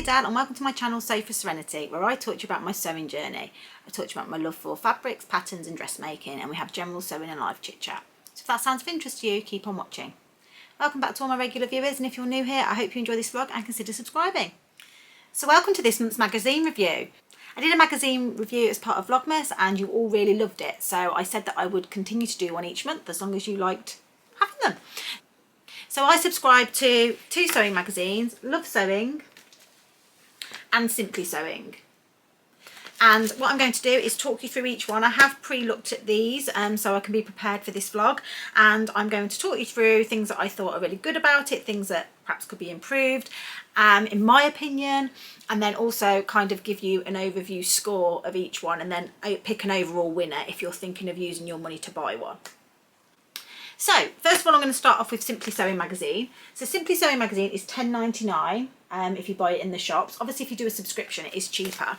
Adele and welcome to my channel Sew for Serenity, where I talk to you about my sewing journey. I talk to you about my love for fabrics, patterns and dressmaking, and we have general sewing and live chit chat. So if that sounds of interest to you, keep on watching. Welcome back to all my regular viewers, and if you're new here, I hope you enjoy this vlog and consider subscribing. So welcome to this month's magazine review. I did a magazine review as part of Vlogmas and you all really loved it, so I said that I would continue to do one each month as long as you liked having them. So I subscribe to two sewing magazines, Love Sewing and Simply Sewing. And what I'm going to do is talk you through each one. I have pre-looked at these so I can be prepared for this vlog, and I'm going to talk you through things that I thought are really good about it, things that perhaps could be improved in my opinion, and then also kind of give you an overview score of each one, and then pick an overall winner if you're thinking of using your money to buy one. So first of all, I'm going to start off with Simply Sewing magazine. So Simply Sewing magazine is £10.99 if you buy it in the shops. Obviously if you do a subscription it is cheaper.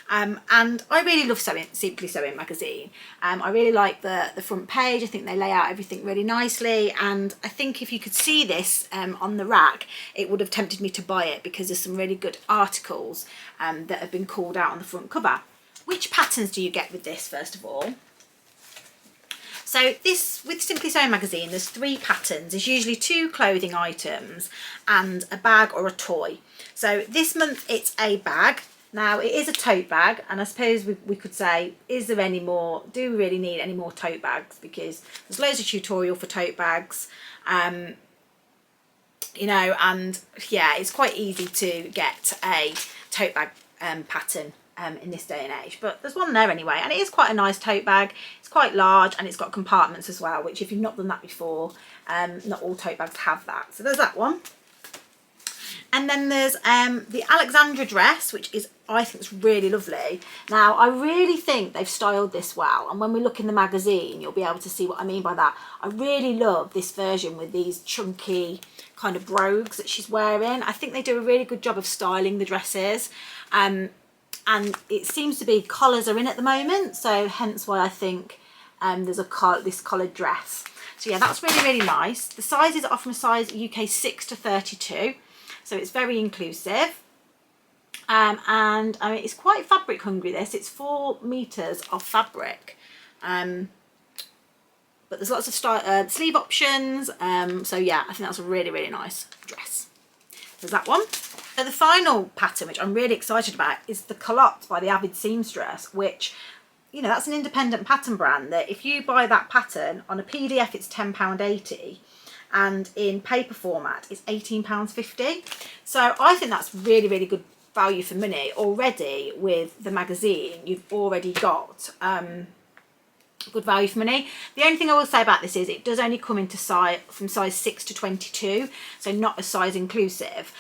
And I really love Simply Sewing magazine. I really like the front page. I think they lay out everything really nicely, and I think if you could see this on the rack it would have tempted me to buy it because there's some really good articles that have been called out on the front cover. Which patterns do you get with this first of all? So this, with Simply Sewing magazine, there's 3 patterns. There's usually 2 clothing items and a bag or a toy. So this month it's a bag. Now it is a tote bag, and I suppose we could say, is there any more, do we really need any more tote bags? Because there's loads of tutorial for tote bags, you know, and yeah, it's quite easy to get a tote bag pattern in this day and age, but there's one there anyway, and it is quite a nice tote bag. It's quite large and it's got compartments as well, which if you've not done that before, not all tote bags have that. So there's that one. And then there's the Alexandra dress, which is, I think, it's really lovely. Now I really think they've styled this well, and when we look in the magazine you'll be able to see what I mean by that. I really love this version with these chunky kind of brogues that she's wearing. I think they do a really good job of styling the dresses. And it seems to be collars are in at the moment, so hence why I think there's this collared dress. So yeah, that's really, really nice. The sizes are from a size UK 6 to 32, so it's very inclusive. And I mean, it's quite fabric hungry, this. It's 4 meters of fabric. But there's lots of sleeve options. So yeah, I think that's a really, really nice dress. There's that one. So the final pattern, which I'm really excited about, is the Culottes by the Avid Seamstress, which, you know, that's an independent pattern brand that if you buy that pattern on a PDF it's £10.80, and in paper format it's £18.50. So I think that's really, really good value for money. Already with the magazine you've already got good value for money. The only thing I will say about this is it does only come into size from size 6 to 22, so not a size inclusive.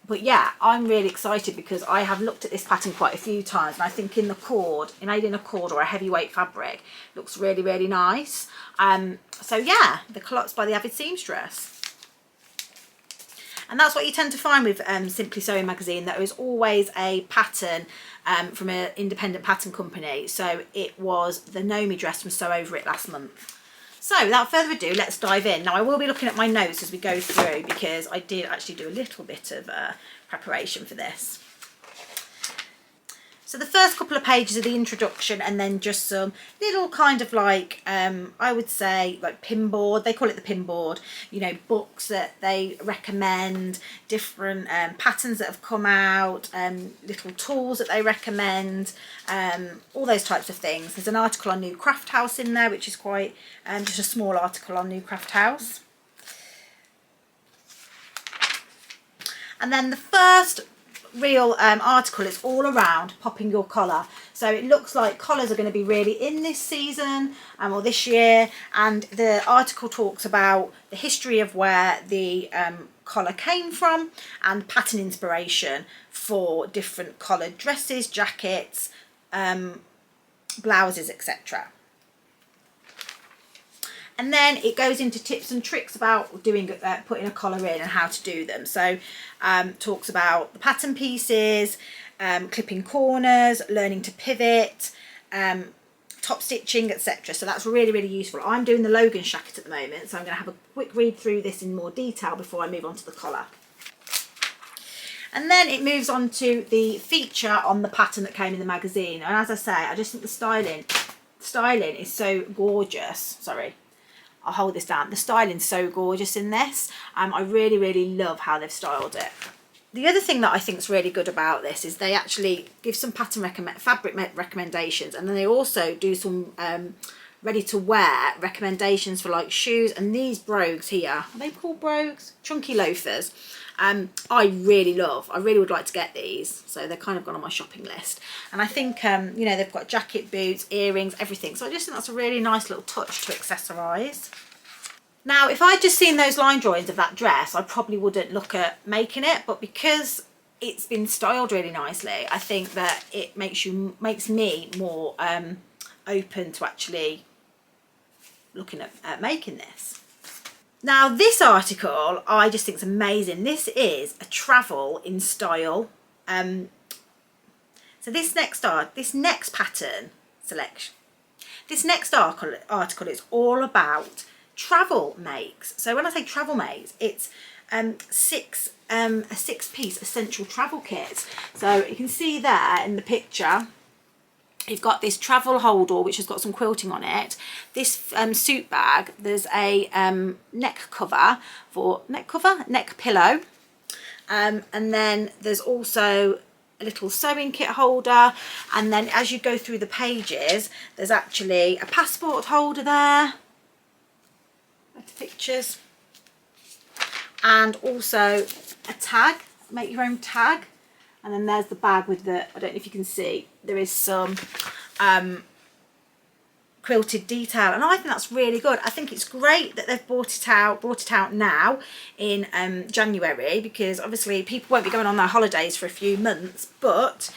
But yeah, I'm really excited because I have looked at this pattern quite a few times, and I think in a cord or a heavyweight fabric looks really, really nice. So yeah, the Culottes by the Avid Seamstress. And that's what you tend to find with Simply Sewing magazine. There is always a pattern from an independent pattern company. So it was the Nomi dress from Sew Over It last month. So without further ado, let's dive in. Now I will be looking at my notes as we go through because I did actually do a little bit of preparation for this. So the first couple of pages are the introduction, and then just some little kind of like, I would say like pin board, they call it the pin board, you know, books that they recommend, different patterns that have come out, little tools that they recommend, all those types of things. There's an article on New Craft House in there, which is quite, just a small article on New Craft House. And then the first real article is all around popping your collar. So it looks like collars are going to be really in this season or this year, and the article talks about the history of where the collar came from and pattern inspiration for different collared dresses, jackets, blouses, etc. And then it goes into tips and tricks about doing putting a collar in and how to do them. So talks about the pattern pieces, clipping corners, learning to pivot, top stitching, etc. So that's really, really useful. I'm doing the Logan jacket at the moment, so I'm going to have a quick read through this in more detail before I move on to the collar. And then it moves on to the feature on the pattern that came in the magazine. And as I say, I just think the styling is so gorgeous. Sorry, I'll hold this down. The styling's so gorgeous in this. I really, really love how they've styled it. The other thing that I think is really good about this is they actually give some fabric recommendations, and then they also do some ready to wear recommendations for like shoes. And these brogues here, are they called brogues? Chunky loafers. I really would like to get these, so they're kind of gone on my shopping list. And I think you know, they've got jacket, boots, earrings, everything, so I just think that's a really nice little touch to accessorise. Now, if I'd just seen those line drawings of that dress, I probably wouldn't look at making it, but because it's been styled really nicely, I think that it makes me more open to actually looking at making this. Now, this article I just think is amazing. This is a travel in style. So this next pattern selection, this next article is all about travel makes. So when I say travel makes, it's a 6-piece essential travel kit. So you can see there in the picture, you've got this travel holder which has got some quilting on it. This suit bag, there's a neck pillow, and then there's also a little sewing kit holder, and then as you go through the pages, there's actually a passport holder there. Pictures, and also a tag, make your own tag. And then there's the bag with the, I don't know if you can see, there is some quilted detail, and I think that's really good. I think it's great that they've brought it out now in January, because obviously people won't be going on their holidays for a few months, but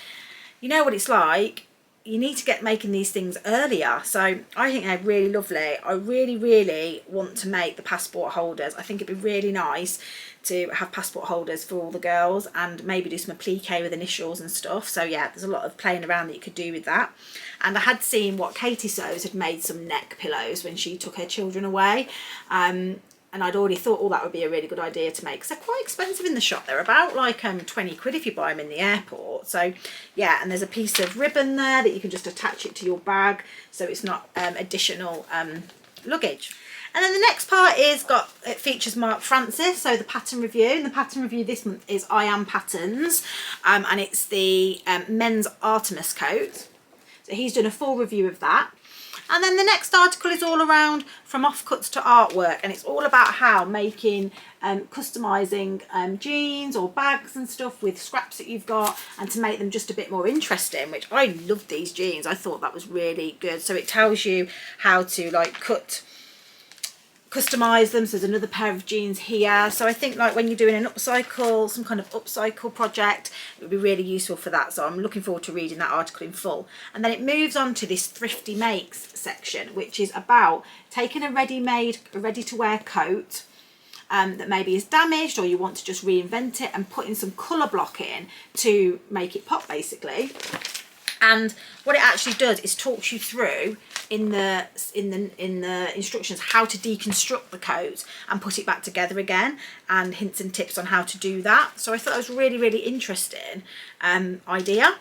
you know what it's like, you need to get making these things earlier. So I think they're really lovely. I really want to make the passport holders. I think it'd be really nice to have passport holders for all the girls, and maybe do some applique with initials and stuff. So yeah, there's a lot of playing around that you could do with that. And I had seen what Katie Sews had made some neck pillows when she took her children away, and I'd already thought, oh, that would be a really good idea to make, because they're quite expensive in the shop. They're about like 20 quid if you buy them in the airport. So yeah, and there's a piece of ribbon there that you can just attach it to your bag, so it's not additional luggage. And then the next part it features Mark Francis, so the pattern review. And the pattern review this month is I Am Patterns, and it's the men's Artemis coat. So he's done a full review of that. And then the next article is all around from offcuts to artwork, and it's all about how making customising jeans or bags and stuff with scraps that you've got, and to make them just a bit more interesting, which I loved these jeans. I thought that was really good. So it tells you how to like customize them. So there's another pair of jeans here. So I think like when you're doing an upcycle, some kind of upcycle project, it would be really useful for that. So I'm looking forward to reading that article in full. And then it moves on to this thrifty makes section, which is about taking a ready-to-wear coat that maybe is damaged, or you want to just reinvent it, and putting some colour block in to make it pop basically. And what it actually does is talks you through in the instructions how to deconstruct the coat and put it back together again, and hints and tips on how to do that. So I thought that was really interesting idea,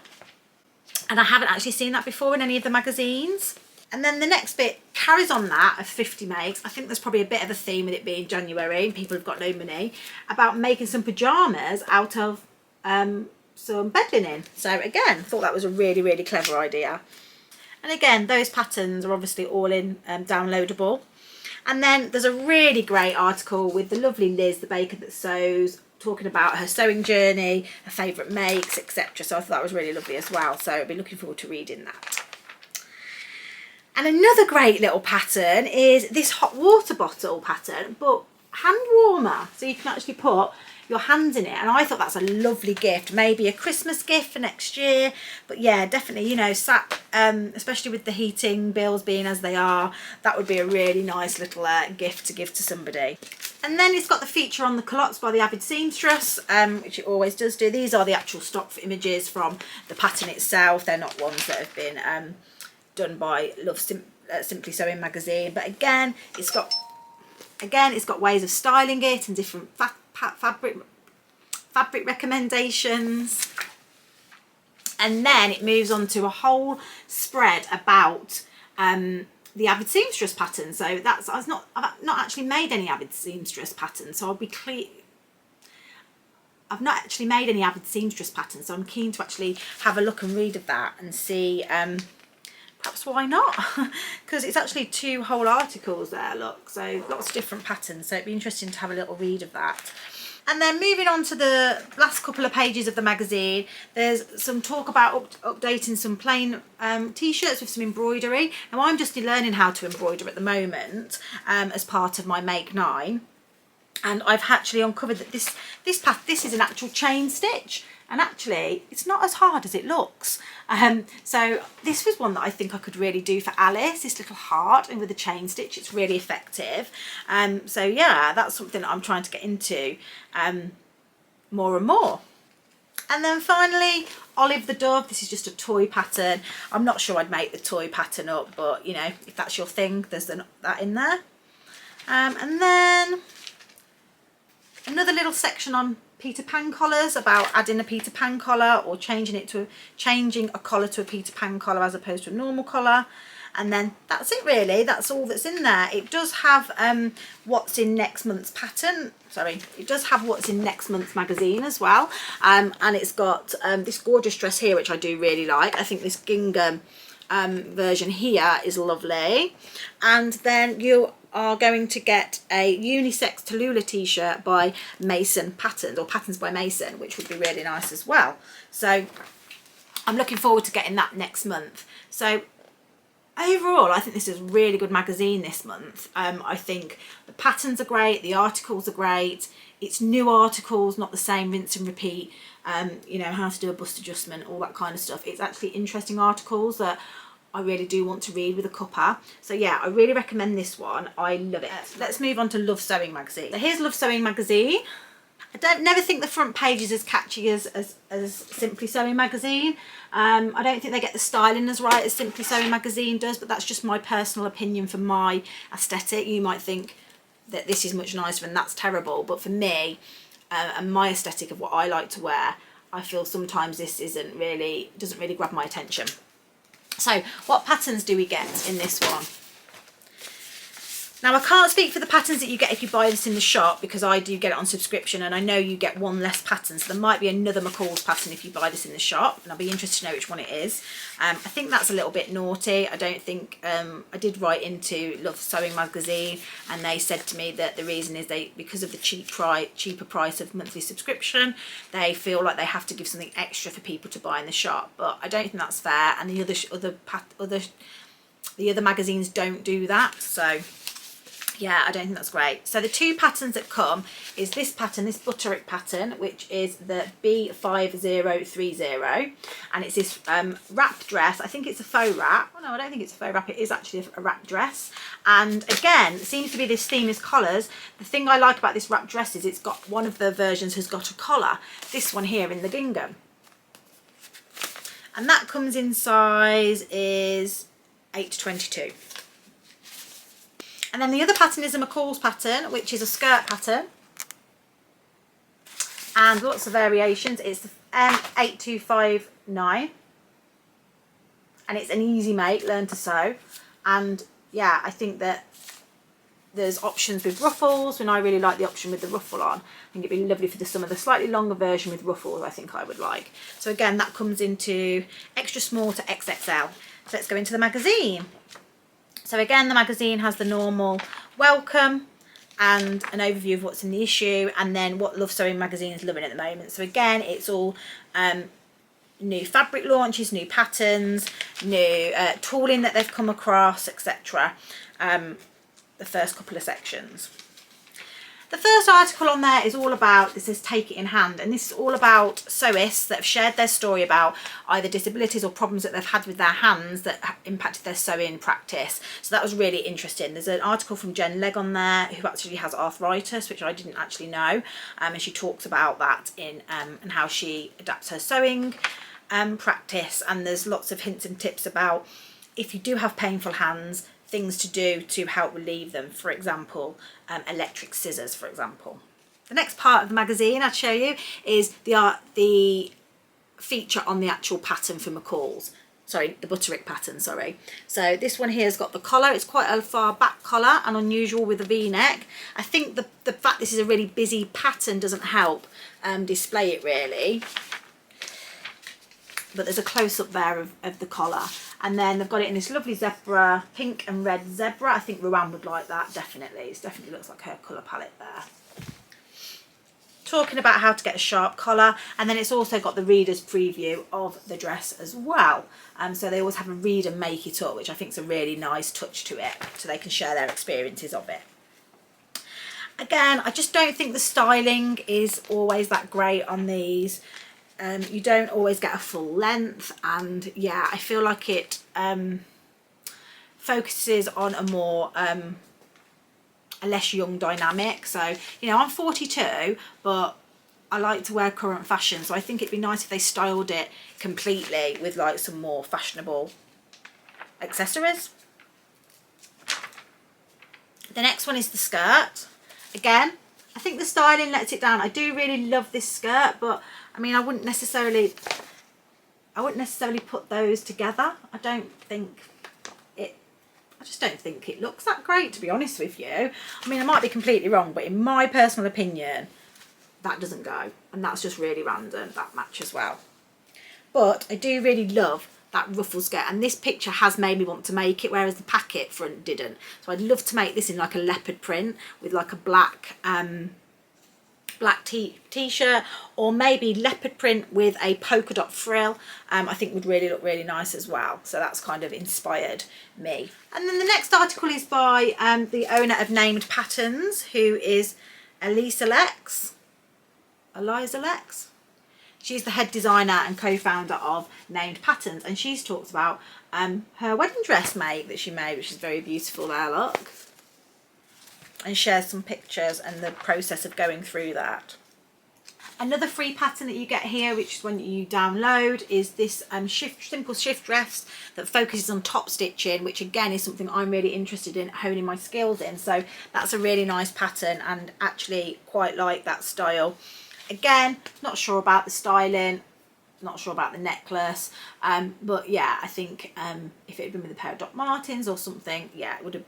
and I haven't actually seen that before in any of the magazines. And then the next bit carries on that of 50 makes. I think there's probably a bit of a theme with it being January and people have got no money, about making some pyjamas out of some bed linen. So again, thought that was a really clever idea. And again, those patterns are obviously all in downloadable. And then there's a really great article with the lovely Liz, the baker that sews, talking about her sewing journey, her favourite makes, etc. So I thought that was really lovely as well. So I'll be looking forward to reading that. And another great little pattern is this hot water bottle pattern, but hand warmer. So you can actually put your hands in it, and I thought that's a lovely gift, maybe a Christmas gift for next year. But yeah, definitely, you know, especially with the heating bills being as they are, that would be a really nice little gift to give to somebody. And then it's got the feature on the culottes by the Avid Seamstress, which it always does do. These are the actual stock images from the pattern itself. They're not ones that have been done by Simply Sewing magazine. But again, it's got ways of styling it and different fabric recommendations, and then it moves on to a whole spread about the Avid Seamstress pattern. So that's, I've not actually made any Avid Seamstress patterns, so I'll be clear. I've not actually made any Avid Seamstress patterns, so I'm keen to actually have a look and read of that and see, perhaps why not? Because it's actually 2 whole articles there, look, so lots of different patterns, so it'd be interesting to have a little read of that. And then moving on to the last couple of pages of the magazine, there's some talk about updating some plain t-shirts with some embroidery. Now I'm just learning how to embroider at the moment as part of my Make 9. And I've actually uncovered that this is an actual chain stitch, and actually it's not as hard as it looks. So this was one that I think I could really do for Alice, this little heart, and with a chain stitch it's really effective. So yeah, that's something that I'm trying to get into more and more. And then finally, Olive the Dove. This is just a toy pattern. I'm not sure I'd make the toy pattern up, but you know, if that's your thing, there's that in there. And then another little section on Peter Pan collars, about adding a Peter Pan collar or changing a collar to a Peter Pan collar as opposed to a normal collar. And then that's it really, that's all that's in there. It does have what's in next month's pattern, sorry, it does have what's in next month's magazine as well. And it's got this gorgeous dress here, which I do really like. I think this gingham version here is lovely. And then you are going to get a unisex Tallulah t-shirt by Mason Patterns, or Patterns by Mason, which would be really nice as well. So I'm looking forward to getting that next month. So overall, I think this is a really good magazine this month. I think the patterns are great, the articles are great. It's new articles, not the same rinse and repeat. You know, how to do a bust adjustment, all that kind of stuff. It's actually interesting articles that I really do want to read with a cuppa. So yeah, I really recommend this one. I love it. Let's move on to Love Sewing magazine. So here's Love Sewing magazine. I never think the front page is as catchy as Simply Sewing magazine. I don't think they get the styling as right as Simply Sewing magazine does, but that's just my personal opinion for my aesthetic. You might think that this is much nicer and that's terrible, but for me and my aesthetic of what I like to wear, I feel sometimes this doesn't really grab my attention. So what patterns do we get in this one? Now I can't speak for the patterns that you get if you buy this in the shop, because I do get it on subscription and I know you get one less pattern, so there might be another McCall's pattern if you buy this in the shop, and I'll be interested to know which one it is. I think that's a little bit naughty. I don't think, I did write into Love Sewing magazine and they said to me that the reason is because of the cheaper price of monthly subscription, they feel like they have to give something extra for people to buy in the shop, but I don't think that's fair, and the other magazines don't do that, so yeah, I don't think that's great. So the 2 patterns that come is this pattern, this Butterick pattern, which is the B5030, and it's this wrap dress. I think it's a faux wrap. Oh no, I don't think it's a faux wrap. It is actually a wrap dress. And again, it seems to be this theme is collars. The thing I like about this wrap dress is it's got, one of the versions has got a collar. This one here in the gingham. And that comes in size is 8 to 22. And then the other pattern is a McCall's pattern, which is a skirt pattern. And lots of variations. It's the M8259. And it's an easy make, learn to sew. And yeah, I think that there's options with ruffles, and I really like the option with the ruffle on. I think it'd be lovely for the summer. The slightly longer version with ruffles I think I would like. So again, that comes into extra small to XXL. So let's go into the magazine. So again, the magazine has the normal welcome and an overview of what's in the issue, and then what Love Sewing magazine is loving at the moment. So again, it's all new fabric launches, new patterns, new tooling that they've come across, etc. The first couple of sections. The first article on there is all about, this says Take It in Hand, and this is all about sewists that have shared their story about either disabilities or problems that they've had with their hands that impacted their sewing practice. So that was really interesting. There's an article from Jen Legg on there who actually has arthritis, which I didn't actually know, and she talks about that in and how she adapts her sewing practice, and there's lots of hints and tips about if you do have painful hands, things to do to help relieve them. For example, electric scissors, for example. The next part of the magazine I'd show you is the feature on the actual pattern for McCall's. Sorry, the Butterick pattern, sorry. So this one here has got the collar. It's quite a far back collar and unusual with a V-neck. I think the fact this is a really busy pattern doesn't help display it really. But there's a close-up there of the collar. And then they've got it in this lovely zebra, pink and red zebra. I think Rowan would like that, definitely. It definitely looks like her colour palette there. Talking about how to get a sharp collar, and then it's also got the reader's preview of the dress as well. So they always have a reader make it up, which I think is a really nice touch to it, so they can share their experiences of it. Again, I just don't think the styling is always that great on these. You don't always get a full length, and yeah, I feel like it focuses on a more a less young dynamic. So, you know, I'm 42, but I like to wear current fashion, so I think it'd be nice if they styled it completely with like some more fashionable accessories. The next one is the skirt. Again, I think the styling lets it down. I do really love this skirt, but I mean, I wouldn't necessarily put those together. I just don't think it looks that great, to be honest with you. I mean, I might be completely wrong, but in my personal opinion, that doesn't go. And that's just really random, that match as well. But I do really love that ruffle skirt. And this picture has made me want to make it, whereas the packet front didn't. So I'd love to make this in like a leopard print with like a black t-shirt, or maybe leopard print with a polka dot frill. I think would really look really nice as well. So that's kind of inspired me. And then the next article is by the owner of Named Patterns, who is Eliza Lex. She's the head designer and co-founder of Named Patterns, and she's talked about her wedding dress that she made, which is very beautiful there, look. And shares some pictures and the process of going through that. Another free pattern that you get here, which is when you download, is this simple shift dress that focuses on top stitching, which again is something I'm really interested in honing my skills in. So that's a really nice pattern, and actually quite like that style. Again, not sure about the styling, not sure about the necklace, but yeah, I think if it had been with a pair of Doc Martens or something, yeah, it would have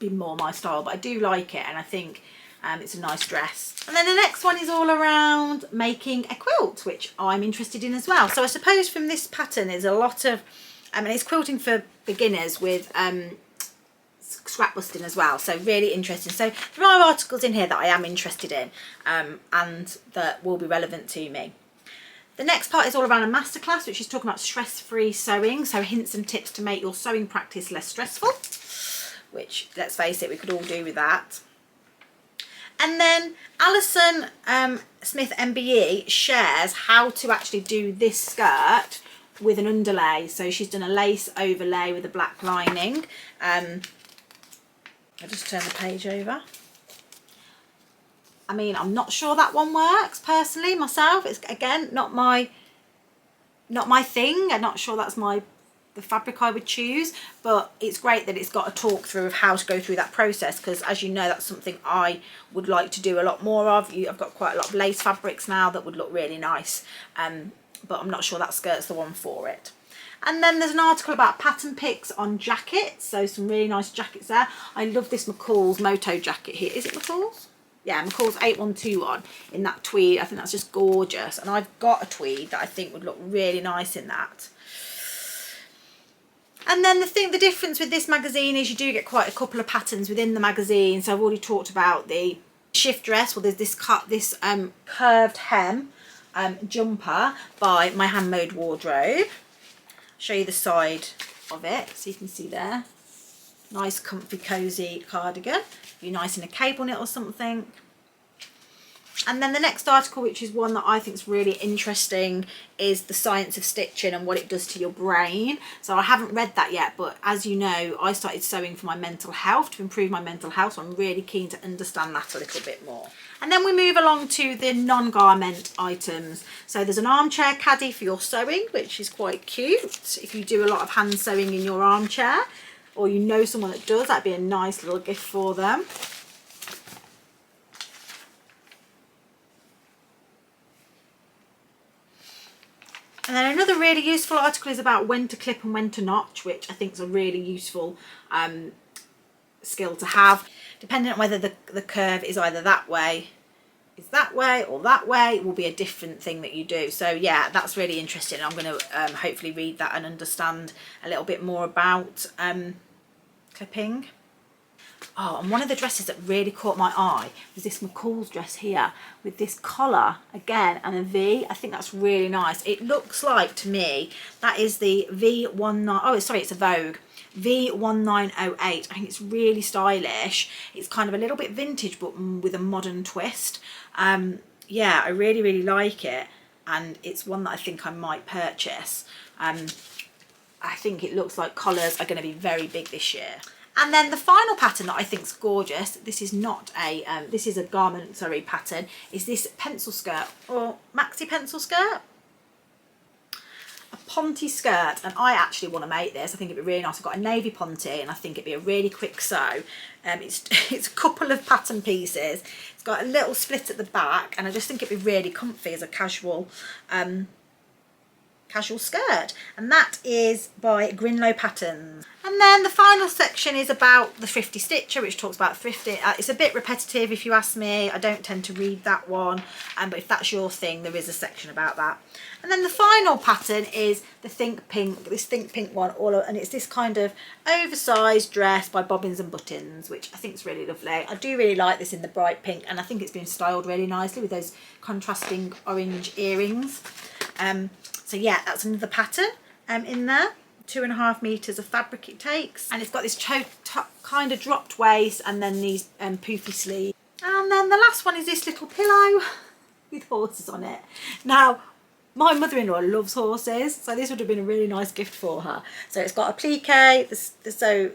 been more my style. But I do like it, and I think it's a nice dress. And then the next one is all around making a quilt, which I'm interested in as well. So I suppose from this pattern there's a lot of and it's quilting for beginners with scrap busting as well, so really interesting. So there are articles in here that I am interested in and that will be relevant to me. The next part is all around a masterclass, which is talking about stress-free sewing, so hints and tips to make your sewing practice less stressful, which, let's face it, we could all do with that. And then Alison Smith MBE shares how to actually do this skirt with an underlay. So she's done a lace overlay with a black lining. I'll just turn the page over. I mean, I'm not sure that one works personally myself. It's again not my thing. I'm not sure that's the fabric I would choose, but it's great that it's got a talk through of how to go through that process, because as you know, that's something I would like to do a lot more of. I've got quite a lot of lace fabrics now that would look really nice, but I'm not sure that skirt's the one for it. And then there's an article about pattern picks on jackets, so some really nice jackets there. I love this McCall's Moto jacket here. Is it McCall's? Yeah, McCall's 8121 in that tweed. I think that's just gorgeous, and I've got a tweed that I think would look really nice in that. And then the difference with this magazine is you do get quite a couple of patterns within the magazine. So I've already talked about the shift dress. Well, there's this curved hem jumper by My Handmade Wardrobe. Show you the side of it so you can see there. Nice comfy cozy cardigan. Be nice in a cable knit or something. And then the next article, which is one that I think is really interesting, is the science of stitching and what it does to your brain. So I haven't read that yet, but as you know, I started sewing for my mental health, to improve my mental health. So I'm really keen to understand that a little bit more. And then we move along to the non-garment items. So there's an armchair caddy for your sewing, which is quite cute. If you do a lot of hand sewing in your armchair, or you know someone that does, that'd be a nice little gift for them. And then another really useful article is about when to clip and when to notch, which I think is a really useful skill to have. Depending on whether the curve is either that way, or that way, will be a different thing that you do. So yeah, that's really interesting. I'm going to hopefully read that and understand a little bit more about clipping. Oh, and one of the dresses that really caught my eye was this McCall's dress here with this collar again and a V. I think that's really nice. It looks like, to me, that is the V19, oh sorry, it's a Vogue, V1908. I think it's really stylish. It's kind of a little bit vintage but with a modern twist. Yeah, I really, really like it, and it's one that I think I might purchase. I think it looks like collars are going to be very big this year. And then the final pattern that I think is gorgeous, this is not a, this is a garment, sorry, pattern, is this pencil skirt, or maxi pencil skirt. A ponte skirt, and I actually want to make this. I think it'd be really nice. I've got a navy ponte, and I think it'd be a really quick sew. It's a couple of pattern pieces. It's got a little split at the back, and I just think it'd be really comfy as a casual skirt, and that is by Grinlow Patterns. And then the final section is about the Thrifty Stitcher, which talks about thrifting. It's a bit repetitive if you ask me. I don't tend to read that one, but if that's your thing, there is a section about that. And then the final pattern is the Think Pink, this Think Pink one, and it's this kind of oversized dress by Bobbins and Buttons, which I think is really lovely. I do really like this in the bright pink, and I think it's been styled really nicely with those contrasting orange earrings. So yeah, that's another pattern in there. 2.5 meters of fabric it takes, and it's got this kind of dropped waist and then these poofy sleeves. And then the last one is this little pillow with horses on it. Now, my mother-in-law loves horses, so this would have been a really nice gift for her. So it's got a plique, so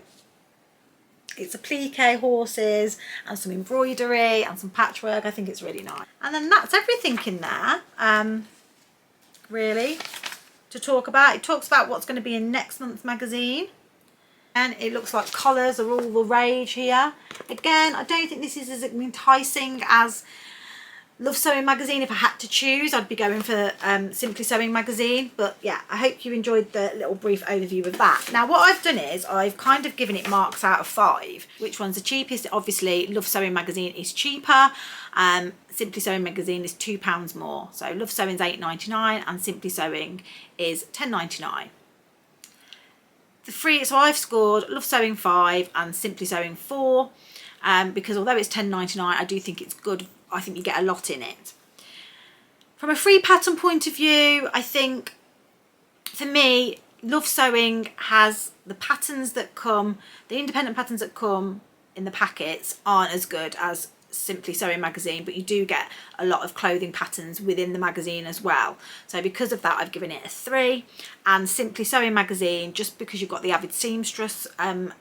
it's a plique, horses, and some embroidery and some patchwork. I think it's really nice. And then that's everything in there, really, to talk about. It talks about what's going to be in next month's magazine, and it looks like collars are all the rage here. Again, I don't think this is as enticing as Love Sewing magazine. If I had to choose, I'd be going for Simply Sewing magazine. But yeah, I hope you enjoyed the little brief overview of that. Now what I've done is I've kind of given it marks out of 5. Which one's the cheapest? Obviously Love Sewing magazine is cheaper. Simply Sewing magazine is £2 more. So Love Sewing's £8.99 and Simply Sewing is £10.99. So I've scored Love Sewing 5 and Simply Sewing 4, because although it's £10.99, I do think it's good. I think you get a lot in it. From a free pattern point of view, I think for me, Love Sewing has the patterns that come, the independent patterns that come in the packets aren't as good as Simply Sewing magazine, but you do get a lot of clothing patterns within the magazine as well. So because of that, I've given it a 3. And Simply Sewing magazine, just because you've got the avid seamstress, and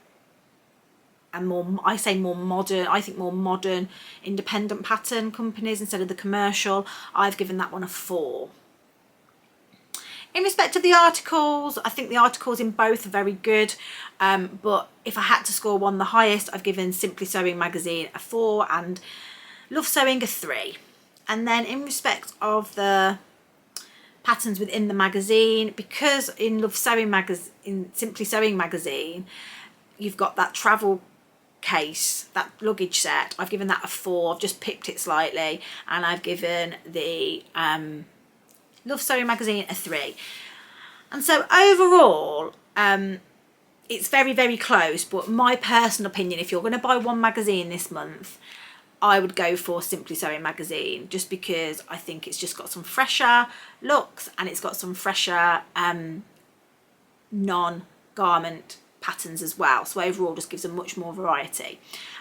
more, I say more modern, I think more modern independent pattern companies instead of the commercial, I've given that one a 4. In respect of the articles, I think the articles in both are very good, but if I had to score one the highest, I've given Simply Sewing magazine a 4 and Love Sewing a 3. And then in respect of the patterns within the magazine, because in Simply Sewing magazine, you've got that travel case, that luggage set, I've given that a 4. I've just picked it slightly, and I've given the Love Sewing magazine a 3. And so overall, it's very, very close, but my personal opinion, if you're going to buy one magazine this month, I would go for Simply Sewing magazine, just because I think it's just got some fresher looks and it's got some fresher non-garment patterns as well. So overall just gives them much more variety.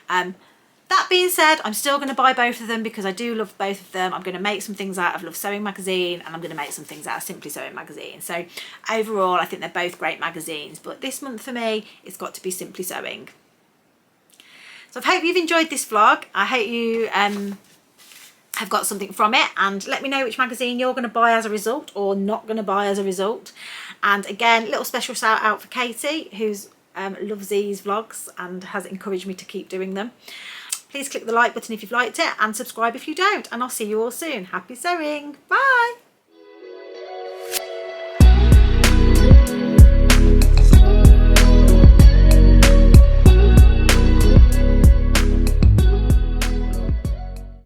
That being said, I'm still going to buy both of them because I do love both of them. I'm going to make some things out of Love Sewing magazine, and I'm going to make some things out of Simply Sewing magazine. So overall, I think they're both great magazines, but this month for me, it's got to be Simply Sewing. So I hope you've enjoyed this vlog. I hope you have got something from it, and let me know which magazine you're going to buy as a result or not going to buy as a result. And again, little special shout out for Katie, who's loves these vlogs and has encouraged me to keep doing them. Please click the like button if you've liked it, and subscribe if you don't, and I'll see you all soon. Happy sewing. Bye.